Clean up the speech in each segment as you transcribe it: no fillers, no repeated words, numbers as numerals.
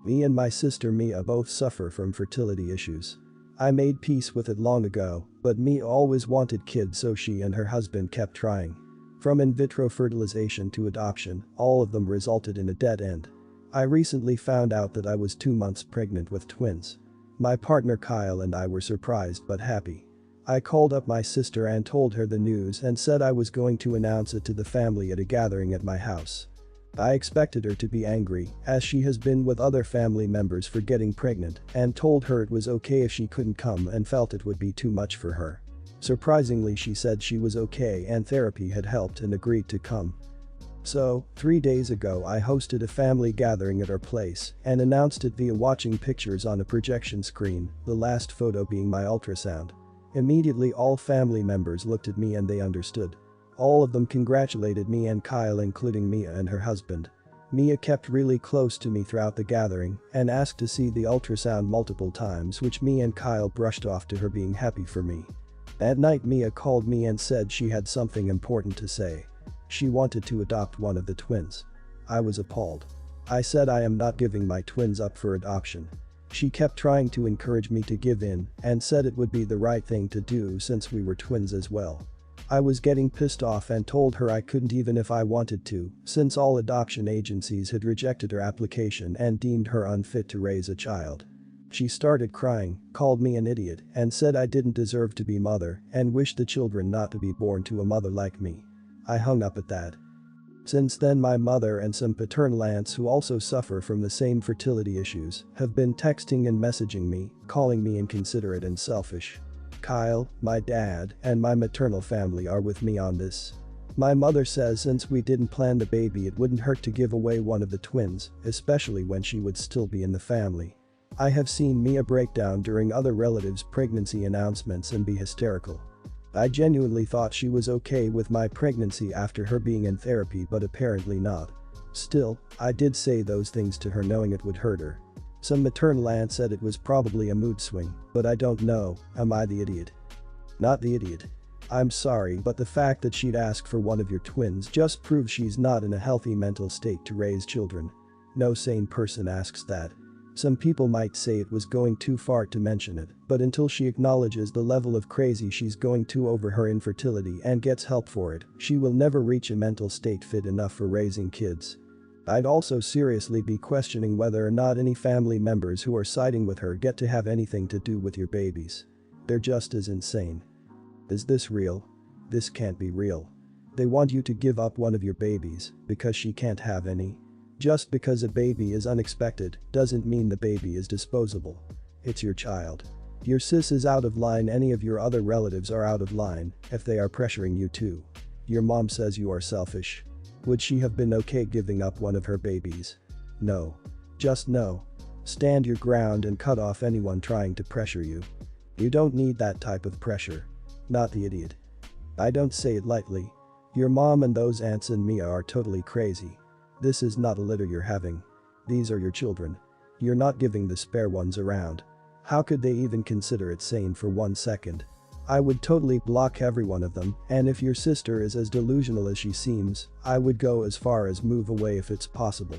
Me and my sister Mia both suffer from fertility issues. I made peace with it long ago, but Mia always wanted kids, so she and her husband kept trying. From in vitro fertilization to adoption, all of them resulted in a dead end. I recently found out that I was 2 months pregnant with twins. My partner Kyle and I were surprised but happy. I called up my sister and told her the news and said I was going to announce it to the family at a gathering at my house. I expected her to be angry, as she has been with other family members for getting pregnant, and told her it was okay if she couldn't come and felt it would be too much for her. Surprisingly, she said she was okay and therapy had helped and agreed to come. So, 3 days ago I hosted a family gathering at our place and announced it via watching pictures on a projection screen, the last photo being my ultrasound. Immediately all family members looked at me and they understood. All of them congratulated me and Kyle, including Mia and her husband. Mia kept really close to me throughout the gathering and asked to see the ultrasound multiple times, which me and Kyle brushed off to her being happy for me. At night Mia called me and said she had something important to say. She wanted to adopt one of the twins. I was appalled. I said I am not giving my twins up for adoption. She kept trying to encourage me to give in and said it would be the right thing to do since we were twins as well. I was getting pissed off and told her I couldn't even if I wanted to, since all adoption agencies had rejected her application and deemed her unfit to raise a child. She started crying, called me an idiot, and said I didn't deserve to be mother and wished the children not to be born to a mother like me. I hung up at that. Since then my mother and some paternal aunts who also suffer from the same fertility issues have been texting and messaging me, calling me inconsiderate and selfish. Kyle, my dad, and my maternal family are with me on this. My mother says since we didn't plan the baby it wouldn't hurt to give away one of the twins, especially when she would still be in the family. I have seen Mia break down during other relatives' pregnancy announcements and be hysterical. I genuinely thought she was okay with my pregnancy after her being in therapy, but apparently not. Still, I did say those things to her knowing it would hurt her. Some maternal aunt said it was probably a mood swing, but I don't know, am I the idiot? Not the idiot. I'm sorry, but the fact that she'd ask for one of your twins just proves she's not in a healthy mental state to raise children. No sane person asks that. Some people might say it was going too far to mention it, but until she acknowledges the level of crazy she's going to over her infertility and gets help for it, she will never reach a mental state fit enough for raising kids. I'd also seriously be questioning whether or not any family members who are siding with her get to have anything to do with your babies. They're just as insane. Is this real? This can't be real. They want you to give up one of your babies because she can't have any. Just because a baby is unexpected doesn't mean the baby is disposable. It's your child. Your sis is out of line, any of your other relatives are out of line if they are pressuring you too. Your mom says you are selfish. Would she have been okay giving up one of her babies? No. Just no. Stand your ground and cut off anyone trying to pressure you. You don't need that type of pressure. Not the idiot. I don't say it lightly. Your mom and those aunts and Mia are totally crazy. This is not a litter you're having. These are your children. You're not giving the spare ones around. How could they even consider it sane for 1 second? I would totally block every one of them, and if your sister is as delusional as she seems, I would go as far as move away if it's possible.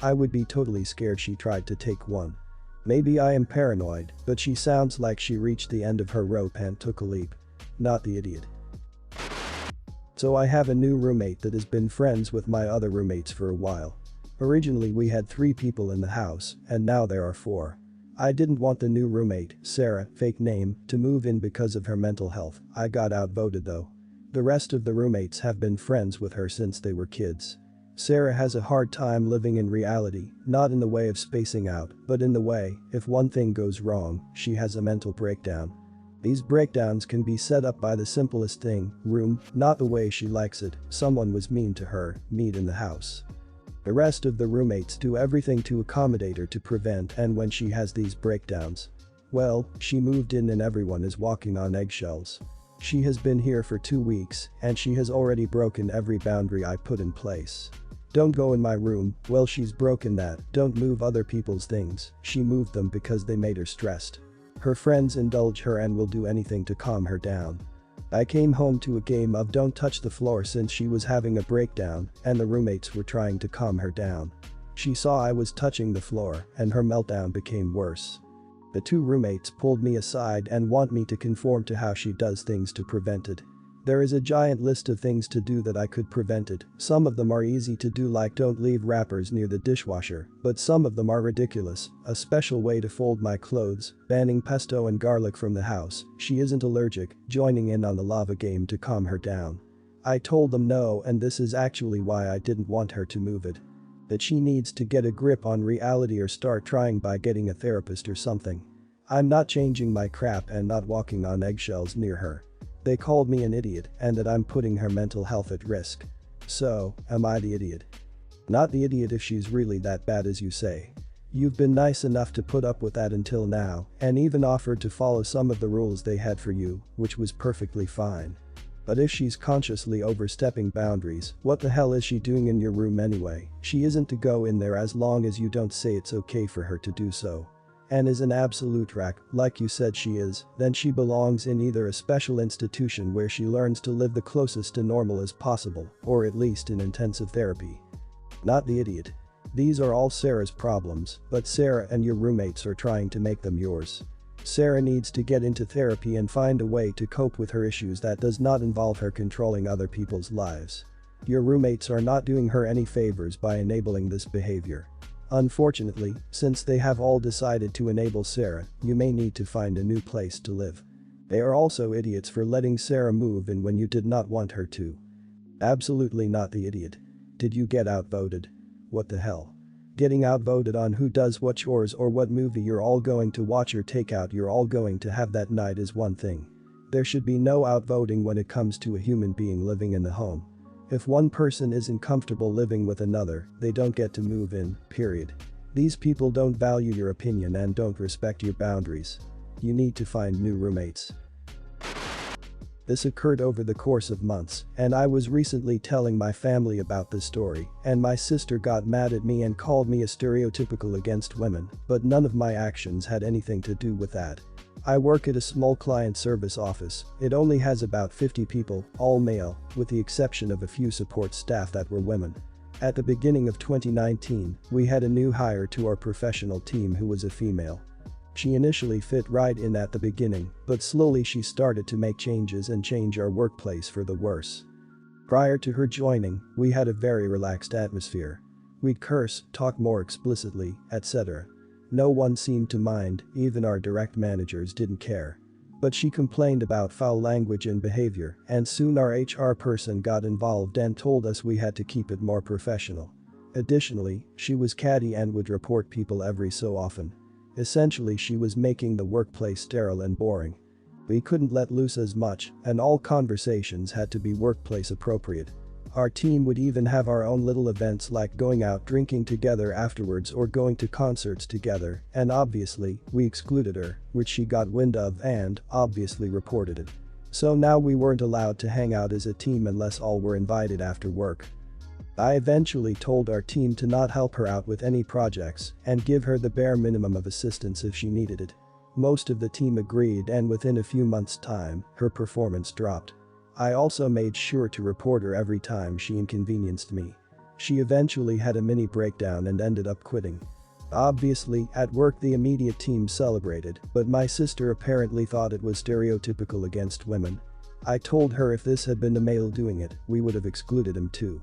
I would be totally scared she tried to take one. Maybe I am paranoid, but she sounds like she reached the end of her rope and took a leap. Not the idiot. So I have a new roommate that has been friends with my other roommates for a while. Originally we had 3 people in the house, and now there are 4. I didn't want the new roommate, Sarah, fake name, to move in because of her mental health. I got outvoted though. The rest of the roommates have been friends with her since they were kids. Sarah has a hard time living in reality, not in the way of spacing out, but in the way, if one thing goes wrong, she has a mental breakdown. These breakdowns can be set up by the simplest thing, room, not the way she likes it, someone was mean to her, meet in the house. The rest of the roommates do everything to accommodate her to prevent and when she has these breakdowns. Well, she moved in and everyone is walking on eggshells. She has been here for 2 weeks and she has already broken every boundary I put in place. Don't go in my room, well she's broken that, don't move other people's things, she moved them because they made her stressed. Her friends indulge her and will do anything to calm her down. I came home to a game of don't touch the floor since she was having a breakdown and the roommates were trying to calm her down. She saw I was touching the floor and her meltdown became worse. The two roommates pulled me aside and want me to conform to how she does things to prevent it. There is a giant list of things to do that I could prevent it. Some of them are easy to do, like don't leave wrappers near the dishwasher, but some of them are ridiculous. A special way to fold my clothes, banning pesto and garlic from the house, she isn't allergic, joining in on the lava game to calm her down. I told them no, and this is actually why I didn't want her to move it. That she needs to get a grip on reality or start trying by getting a therapist or something. I'm not changing my crap and not walking on eggshells near her. They called me an idiot and that I'm putting her mental health at risk. So, am I the idiot? Not the idiot if she's really that bad as you say. You've been nice enough to put up with that until now and even offered to follow some of the rules they had for you, which was perfectly fine. But if she's consciously overstepping boundaries, what the hell is she doing in your room anyway? She isn't to go in there as long as you don't say it's okay for her to do so. And is an absolute wreck, like you said she is, then she belongs in either a special institution where she learns to live the closest to normal as possible, or at least in intensive therapy. Not the idiot. These are all Sarah's problems, but Sarah and your roommates are trying to make them yours. Sarah needs to get into therapy and find a way to cope with her issues that does not involve her controlling other people's lives. Your roommates are not doing her any favors by enabling this behavior. Unfortunately, since they have all decided to enable Sarah, you may need to find a new place to live. They are also idiots for letting Sarah move in when you did not want her to. Absolutely not the idiot. Did you get outvoted? What the hell? Getting outvoted on who does what chores or what movie you're all going to watch or takeout you're all going to have that night is one thing. There should be no outvoting when it comes to a human being living in the home. If one person isn't comfortable living with another, they don't get to move in, period. These people don't value your opinion and don't respect your boundaries. You need to find new roommates. This occurred over the course of months, and I was recently telling my family about this story, and my sister got mad at me and called me a stereotypical against women, but none of my actions had anything to do with that. I work at a small client service office. It only has about 50 people, all male, with the exception of a few support staff that were women. At the beginning of 2019, we had a new hire to our professional team who was a female. She initially fit right in at the beginning, but slowly she started to make changes and change our workplace for the worse. Prior to her joining, we had a very relaxed atmosphere. We'd curse, talk more explicitly, etc. No one seemed to mind, even our direct managers didn't care. But she complained about foul language and behavior, and soon our HR person got involved and told us we had to keep it more professional. Additionally, she was catty and would report people every so often. Essentially, she was making the workplace sterile and boring. We couldn't let loose as much, and all conversations had to be workplace appropriate. Our team would even have our own little events like going out drinking together afterwards or going to concerts together, and obviously, we excluded her, which she got wind of and, obviously, reported it. So now we weren't allowed to hang out as a team unless all were invited after work. I eventually told our team to not help her out with any projects and give her the bare minimum of assistance if she needed it. Most of the team agreed, and within a few months' time, her performance dropped. I also made sure to report her every time she inconvenienced me. She eventually had a mini breakdown and ended up quitting. Obviously, at work the immediate team celebrated, but my sister apparently thought it was stereotypical against women. I told her if this had been a male doing it, we would have excluded him too.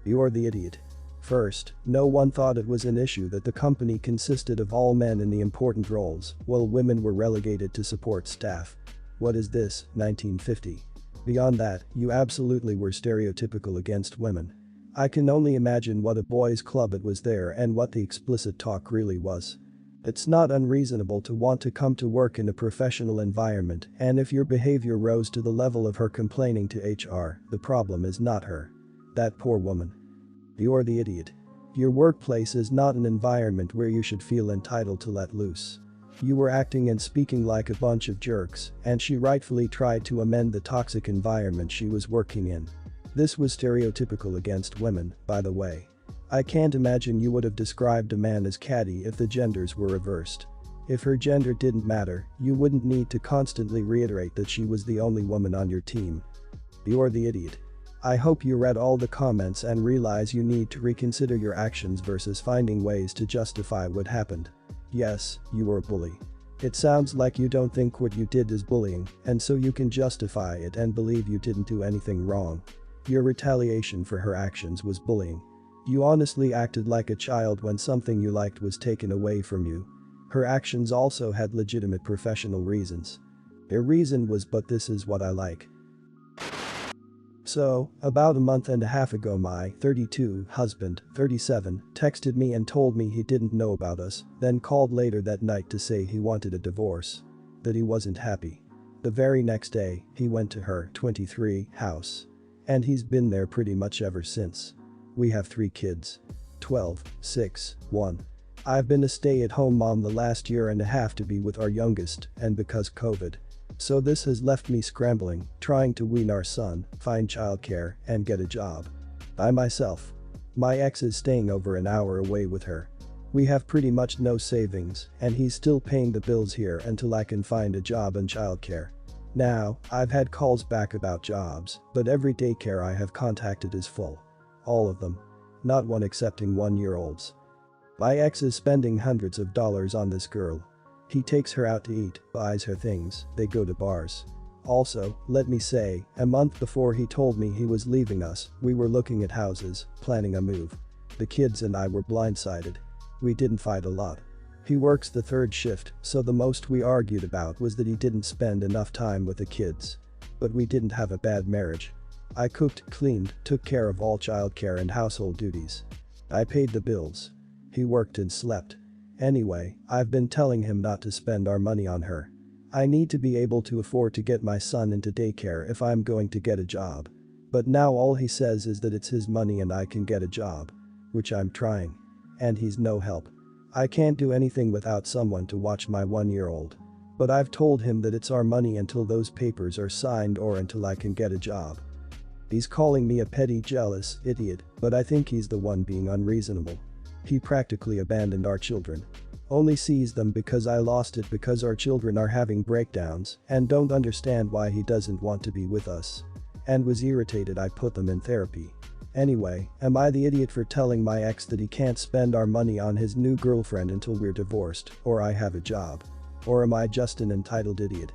You're the idiot. First, no one thought it was an issue that the company consisted of all men in the important roles, while women were relegated to support staff. What is this, 1950? Beyond that, you absolutely were stereotypical against women. I can only imagine what a boys' club it was there and what the explicit talk really was. It's not unreasonable to want to come to work in a professional environment, and if your behavior rose to the level of her complaining to HR, the problem is not her. That poor woman. You're the idiot. Your workplace is not an environment where you should feel entitled to let loose. You were acting and speaking like a bunch of jerks, and she rightfully tried to amend the toxic environment she was working in. This was stereotypical against women, by the way. I can't imagine you would have described a man as catty if the genders were reversed. If her gender didn't matter, you wouldn't need to constantly reiterate that she was the only woman on your team. You're the idiot. I hope you read all the comments and realize you need to reconsider your actions versus finding ways to justify what happened. Yes, you were a bully. It sounds like you don't think what you did is bullying, and so you can justify it and believe you didn't do anything wrong. Your retaliation for her actions was bullying. You honestly acted like a child when something you liked was taken away from you. Her actions also had legitimate professional reasons. Their reason was, "But this is what I like." So, about a month and a half ago my 32 husband, 37, texted me and told me he didn't know about us, then called later that night to say he wanted a divorce. That he wasn't happy. The very next day, he went to her 23 house. And he's been there pretty much ever since. We have 3 kids. 12, 6, 1. I've been a stay-at-home mom the last year and a half to be with our youngest, and because COVID. So this has left me scrambling, trying to wean our son, find childcare, and get a job. By myself. My ex is staying over an hour away with her. We have pretty much no savings, and he's still paying the bills here until I can find a job and childcare. Now, I've had calls back about jobs, but every daycare I have contacted is full. All of them. Not one accepting 1-year-olds. My ex is spending hundreds of dollars on this girl. He takes her out to eat, buys her things, they go to bars. Also, let me say, a month before he told me he was leaving us, we were looking at houses, planning a move. The kids and I were blindsided. We didn't fight a lot. He works the 3rd shift, so the most we argued about was that he didn't spend enough time with the kids. But we didn't have a bad marriage. I cooked, cleaned, took care of all childcare and household duties. I paid the bills. He worked and slept. Anyway, I've been telling him not to spend our money on her. I need to be able to afford to get my son into daycare if I'm going to get a job. But now all he says is that it's his money and I can get a job. Which I'm trying. And he's no help. I can't do anything without someone to watch my 1-year-old. But I've told him that it's our money until those papers are signed or until I can get a job. He's calling me a petty, jealous idiot, but I think he's the one being unreasonable. He practically abandoned our children. Only sees them because I lost it because our children are having breakdowns and don't understand why he doesn't want to be with us. And was irritated I put them in therapy. Anyway, am I the idiot for telling my ex that he can't spend our money on his new girlfriend until we're divorced or I have a job? Or am I just an entitled idiot?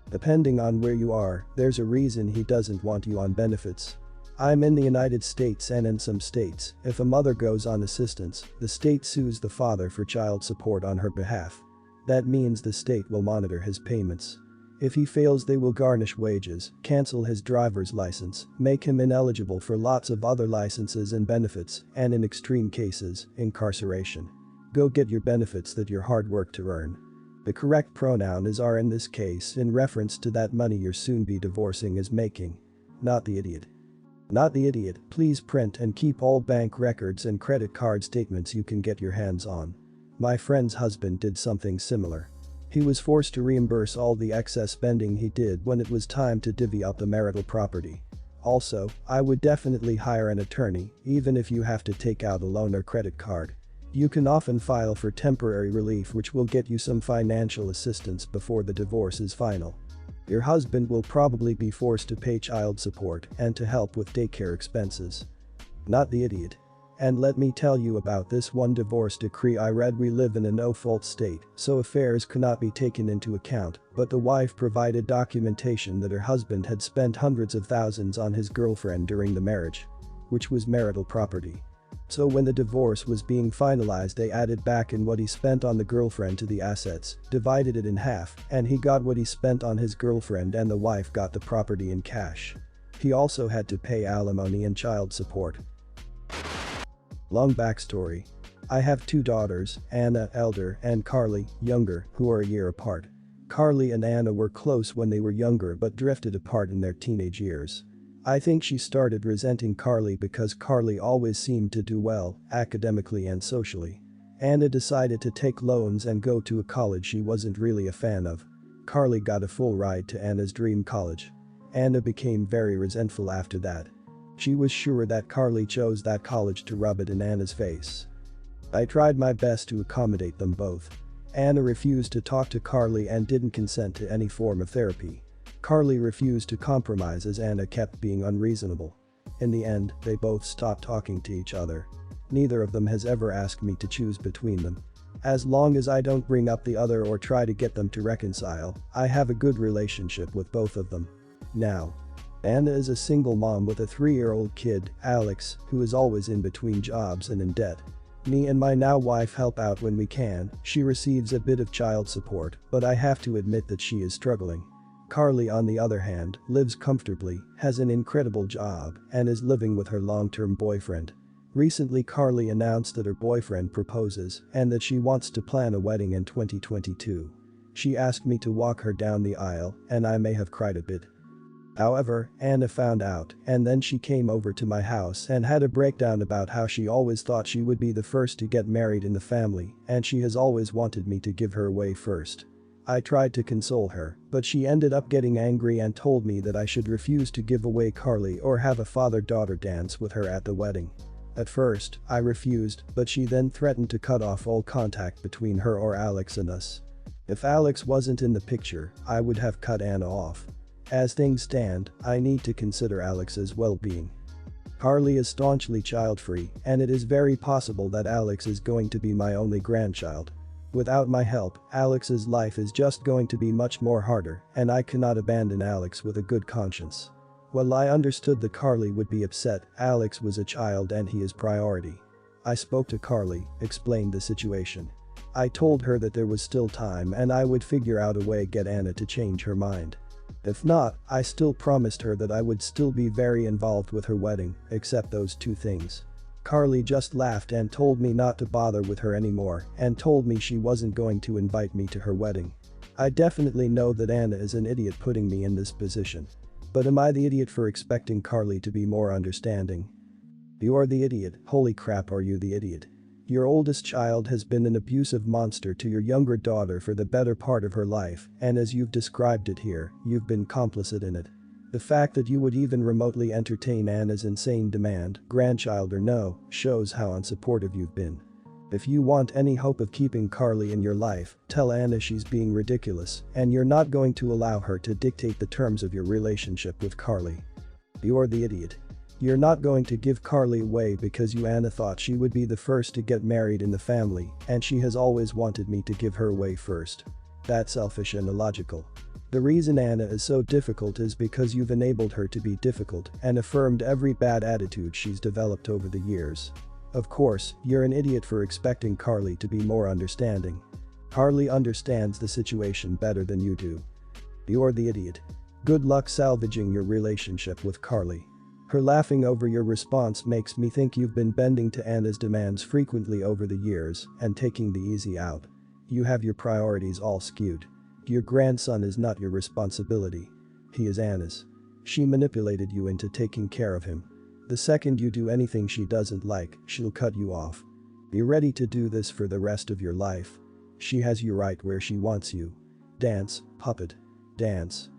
Depending on where you are, there's a reason he doesn't want you on benefits. I'm in the United States, and in some states, if a mother goes on assistance, the state sues the father for child support on her behalf. That means the state will monitor his payments. If he fails, they will garnish wages, cancel his driver's license, make him ineligible for lots of other licenses and benefits, and in extreme cases, incarceration. Go get your benefits that your hard work to earn. The correct pronoun is "are" in this case in reference to that money your soon-be divorcing is making. Not the idiot. Not the idiot, please print and keep all bank records and credit card statements you can get your hands on. My friend's husband did something similar. He was forced to reimburse all the excess spending he did when it was time to divvy up the marital property. Also, I would definitely hire an attorney, even if you have to take out a loan or credit card. You can often file for temporary relief, which will get you some financial assistance before the divorce is final. Your husband will probably be forced to pay child support and to help with daycare expenses. Not the idiot. And let me tell you about this one divorce decree I read. We live in a no-fault state, so affairs cannot be taken into account, but the wife provided documentation that her husband had spent hundreds of thousands on his girlfriend during the marriage. Which was marital property. So when the divorce was being finalized, they added back in what he spent on the girlfriend to the assets, divided it in half, and he got what he spent on his girlfriend and the wife got the property in cash. He also had to pay alimony and child support. Long backstory. I have 2 daughters, Anna, elder, and Carly, younger, who are a year apart. Carly and Anna were close when they were younger but drifted apart in their teenage years. I think she started resenting Carly because Carly always seemed to do well, academically and socially. Anna decided to take loans and go to a college she wasn't really a fan of. Carly got a full ride to Anna's dream college. Anna became very resentful after that. She was sure that Carly chose that college to rub it in Anna's face. I tried my best to accommodate them both. Anna refused to talk to Carly and didn't consent to any form of therapy. Carly refused to compromise as Anna kept being unreasonable. In the end, they both stopped talking to each other. Neither of them has ever asked me to choose between them. As long as I don't bring up the other or try to get them to reconcile, I have a good relationship with both of them. Now, Anna is a single mom with a 3-year-old kid, Alex, who is always in between jobs and in debt. Me and my now wife help out when we can. She receives a bit of child support, but I have to admit that she is struggling. Carly, on the other hand, lives comfortably, has an incredible job, and is living with her long-term boyfriend. Recently, Carly announced that her boyfriend proposes and that she wants to plan a wedding in 2022. She asked me to walk her down the aisle, and I may have cried a bit. However, Anna found out, and then she came over to my house and had a breakdown about how she always thought she would be the first to get married in the family, and she has always wanted me to give her away first. I tried to console her, but she ended up getting angry and told me that I should refuse to give away Carly or have a father-daughter dance with her at the wedding. At first, I refused, but she then threatened to cut off all contact between her or Alex and us. If Alex wasn't in the picture, I would have cut Anna off. As things stand, I need to consider Alex's well-being. Carly is staunchly child-free, and it is very possible that Alex is going to be my only grandchild. Without my help, Alex's life is just going to be much more harder, and I cannot abandon Alex with a good conscience. While I understood that Carly would be upset, Alex was a child and he is priority. I spoke to Carly, explained the situation. I told her that there was still time and I would figure out a way to get Anna to change her mind. If not, I still promised her that I would still be very involved with her wedding, except those two things. Carly just laughed and told me not to bother with her anymore and told me she wasn't going to invite me to her wedding. I definitely know that Anna is an idiot putting me in this position. But am I the idiot for expecting Carly to be more understanding? You're the idiot. Holy crap, are you the idiot? Your oldest child has been an abusive monster to your younger daughter for the better part of her life, and as you've described it here, you've been complicit in it. The fact that you would even remotely entertain Anna's insane demand, grandchild or no, shows how unsupportive you've been. If you want any hope of keeping Carly in your life, tell Anna she's being ridiculous, and you're not going to allow her to dictate the terms of your relationship with Carly. You're the idiot. You're not going to give Carly away because Anna thought she would be the first to get married in the family, and she has always wanted me to give her away first. That's selfish and illogical. The reason Anna is so difficult is because you've enabled her to be difficult and affirmed every bad attitude she's developed over the years. Of course, you're an idiot for expecting Carly to be more understanding. Carly understands the situation better than you do. You're the idiot. Good luck salvaging your relationship with Carly. Her laughing over your response makes me think you've been bending to Anna's demands frequently over the years and taking the easy out. You have your priorities all skewed. Your grandson is not your responsibility. He is Anna's. She manipulated you into taking care of him. The second you do anything she doesn't like, she'll cut you off. Be ready to do this for the rest of your life. She has you right where she wants you. Dance, puppet. Dance.